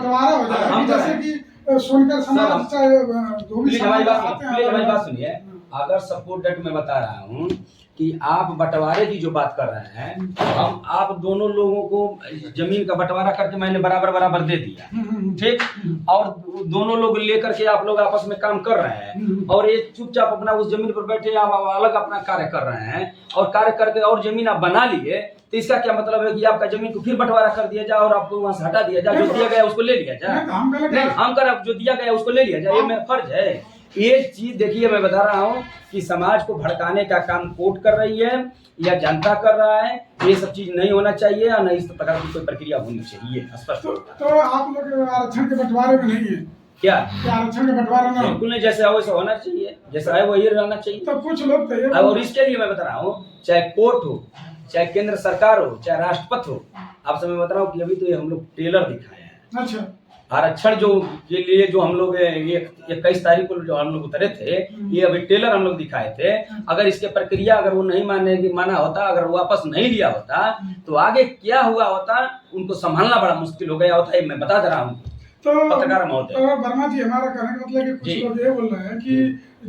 बंटवारा हो जाए, जैसे कि सोनकर समाज चाहे धोबी समाज हमारी बात सुनिए। अगर सपोर्ट डेट मैं बता रहा हूँ कि आप बंटवारे की जो बात कर रहे हैं, हम आप दोनों लोगों को जमीन का बंटवारा करके मैंने बराबर बराबर दे दिया, ठीक, और दोनों लोग लेकर के आप लोग आपस में काम कर रहे हैं, और ये चुपचाप अपना उस जमीन पर बैठे आप अलग अपना कार्य कर रहे हैं, और कार्य करके और जमीन आप बना लिए, तो इसका क्या मतलब है कि आपका जमीन को फिर बंटवारा कर दिया जाए और आपको वहां से हटा दिया जाए, जो दिया गया उसको ले लिया जाए? नहीं, हम कर जो दिया गया उसको ले लिया जाए, ये मेरा फर्ज है। ये चीज देखिए, मैं बता रहा हूँ कि समाज को भड़काने का काम कोर्ट कर रही है या जनता कर रहा है, ये सब चीज नहीं होना चाहिए और नहीं इस प्रकार की कोई प्रक्रिया होनी चाहिए स्पष्ट। तो आप लोग आरक्षण के बंटवारे में नहीं है क्या? आरक्षण का बंटवारा ना बिल्कुल नहीं, जैसा है वैसा होना चाहिए, जैसा है वही रहना चाहिए। तो कुछ लोग तो और इसके लिए मैं बता रहा हूँ, चाहे कोर्ट हो, चाहे केंद्र सरकार हो, चाहे राष्ट्रपति हो, आपसे मैं बता रहा हूँ कि अभी तो ये हम लोग ट्रेलर दिखाए हैं। अच्छा, आरक्षण जो के लिए जो हम लोग 21 तारीख को जो हम लोग उतरे थे, ये अभी टेलर हम लोग दिखाए थे। अगर इसके प्रक्रिया अगर वो नहीं माना होता, अगर वापस नहीं लिया होता, तो आगे क्या हुआ होता उनको संभालना बड़ा मुश्किल हो गया होता है, मैं बता दे रहा हूँ। तो पत्रकार महोदय, तो वर्मा जी, हमारा कहने का मतलब है कि कुछ लोग ये बोल रहे हैं कि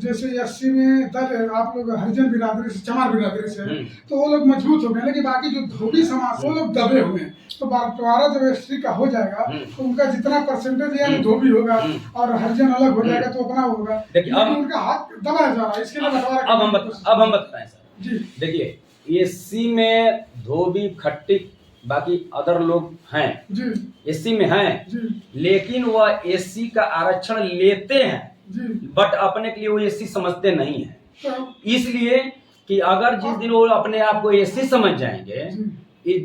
जैसे 80 में दल आप लोग हरिजन बिरादरी से, चमार बिरादरी से, तो वो लोग मजबूत हो गए, लेकिन बाकी जो धोबी समाज वो लोग दबे हुए हैं। तो बंटवारा जब 80 का हो जाएगा तो उनका जितना परसेंटेज है धोबी होगा और हरिजन अलग हो जाएगा तो अपना होगा, लेकिन उनका हाथ दबाया जा रहा है। इसके लिए बंटवारा अब हम बताएं सर जी। देखिए, 80 में धोबी खट्टी बाकी अदर लोग हैं जी, एससी में हैं, लेकिन वह एससी का आरक्षण लेते हैं जी, बट अपने के लिए वो एससी समझते नहीं है। तो इसलिए कि अगर जिस दिन वो अपने आप को एससी समझ जाएंगे,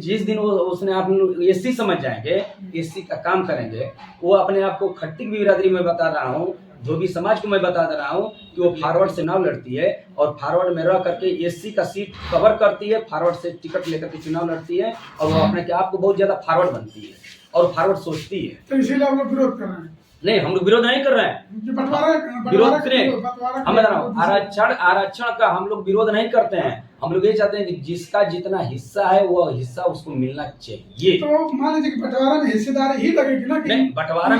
जिस दिन वो उसने आप एससी समझ जाएंगे, एससी का काम करेंगे, वो अपने आप को खट्टी बिरादरी में बता रहा हूँ, धोबी समाज को मैं बता दे रहा हूँ कि वो फॉरवर्ड से चुनाव लड़ती है और फॉरवर्ड में रह करके एससी का सीट कवर करती है, फॉरवर्ड से टिकट लेकर के चुनाव लड़ती है और वो अपने आप को बहुत ज्यादा फॉरवर्ड बनती है और फॉरवर्ड सोचती है। तो इसीलिए हम लोग विरोध कर रहे हैं। नहीं, हम लोग विरोध नहीं कर रहे हैं, विरोध करें। हम बता रहा हूँ, आरक्षण का हम लोग विरोध नहीं करते हैं। हम लोग ये चाहते हैं कि जिसका जितना हिस्सा है वो हिस्सा उसको मिलना चाहिए। तो मान लीजिए कि बंटवारा में हिस्सेदारी ही लगेगी ना? नहीं, बंटवारे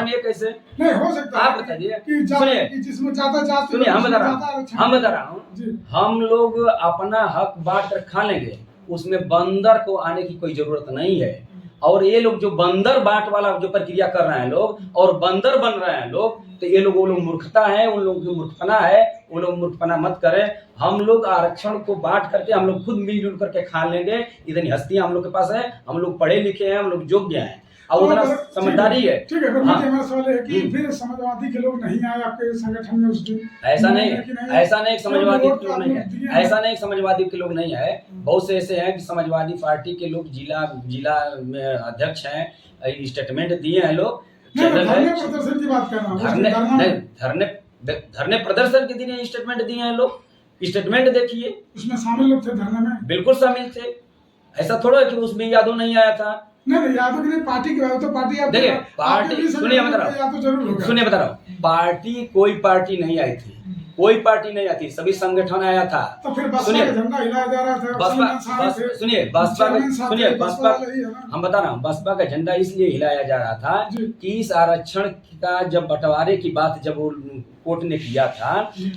में ये कैसे नहीं हो सकता? आप बताइए। सुनिए, जिसमें ज्यादा जात, सुनिए, हम बता रहा हूँ, हम लोग अपना हक बांट कर खा लेंगे, उसमें बंदर को आने की कोई जरूरत नहीं है। और ये लोग जो बंदर बांट वाला जो प्रक्रिया कर रहे हैं लोग और बंदर बन रहे हैं लोग, तो ये लोग वो लोग मूर्खता है, उन लोगों की मूर्खपना है, वो लोग मूर्खपना मत करें। हम लोग आरक्षण को बांट करके हम लोग खुद मिलजुल करके खा लेंगे। इतनी हस्तियां हम लोग के पास है, हम लोग पढ़े लिखे हैं, हम लोग योग्य हैं और उतना समझदारी है। ठीक है, हमारा सवाल है कि फिर समाजवादी के लोग नहीं आए आपके संगठन में उस दिन? ऐसा नहीं समाजवादी के लोग नहीं है, ऐसा नहीं समाजवादी के लोग नहीं है। बहुत से ऐसे हैं कि समाजवादी पार्टी के लोग जिला में अध्यक्ष हैं, स्टेटमेंट दिए हैं लोग। प्रदर्शन की बात कर रहा हूं, धरने प्रदर्शन के दिन स्टेटमेंट दिए हैं लोग। स्टेटमेंट देखिए, उसमें शामिल लोग थे धरने में? बिल्कुल शामिल थे। ऐसा थोड़ा है कि उसमें यादव नहीं आया था। नहीं, यादव की पार्टी की बात, तो पार्टी आप देखिए, पार्टी सुनिए बता रहा हूँ, पार्टी कोई पार्टी नहीं आई थी, कोई पार्टी नहीं आई थी, सभी संगठन आया था। तो फिर बसपा का झंडा हिलाया जा रहा था, बसपा हम बता रहा हूँ, बसपा का झंडा इसलिए हिलाया जा रहा था कि इस आरक्षण का जब बंटवारे की बात जब कोर्ट ने किया था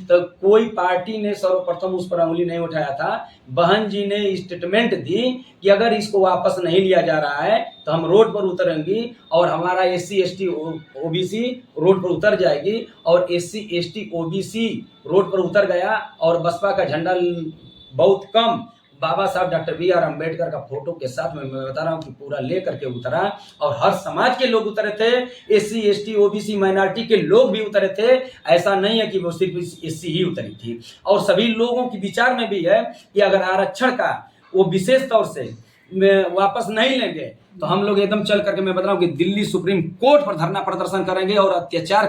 तो कोई पार्टी ने सर्वप्रथम उस पर उंगली नहीं उठाया था। बहन जी ने स्टेटमेंट दी कि अगर इसको वापस नहीं लिया जा रहा है तो हम रोड पर उतरेंगी और हमारा SC ST OBC रोड पर उतर जाएगी, और SC ST OBC रोड पर उतर गया और बसपा का झंडा बहुत कम बाबा साहब डॉक्टर BR अम्बेडकर का फोटो के साथ में मैं बता रहा हूँ कि पूरा ले करके उतरा और हर समाज के लोग उतरे थे, SC ST OBC माइनॉरिटी के लोग भी उतरे थे। ऐसा नहीं है कि वो सिर्फ SC ही उतरी थी। और सभी लोगों की विचार में भी है कि अगर आरक्षण का वो विशेष तौर से वापस नहीं लेंगे तो हम लोग एकदम चल करके मैं बता रहा हूँ कि दिल्ली सुप्रीम कोर्ट पर धरना प्रदर्शन करेंगे और अत्याचार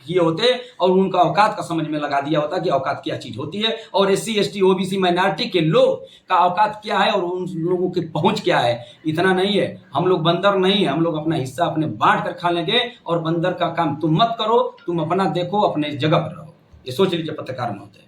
किए होते और उनका औकात का समझ में लगा दिया होता कि औकात क्या चीज होती है और SC ST OBC माइनॉरिटी के लोग का औकात क्या है और उन लोगों की पहुंच क्या है। इतना नहीं है, हम लोग बंदर नहीं है, हम लोग अपना हिस्सा अपने बांट कर खा लेंगे और बंदर का काम तुम मत करो, तुम अपना देखो, अपने जगह पर रहो। ये सोच लीजिए पत्रकार महोदय।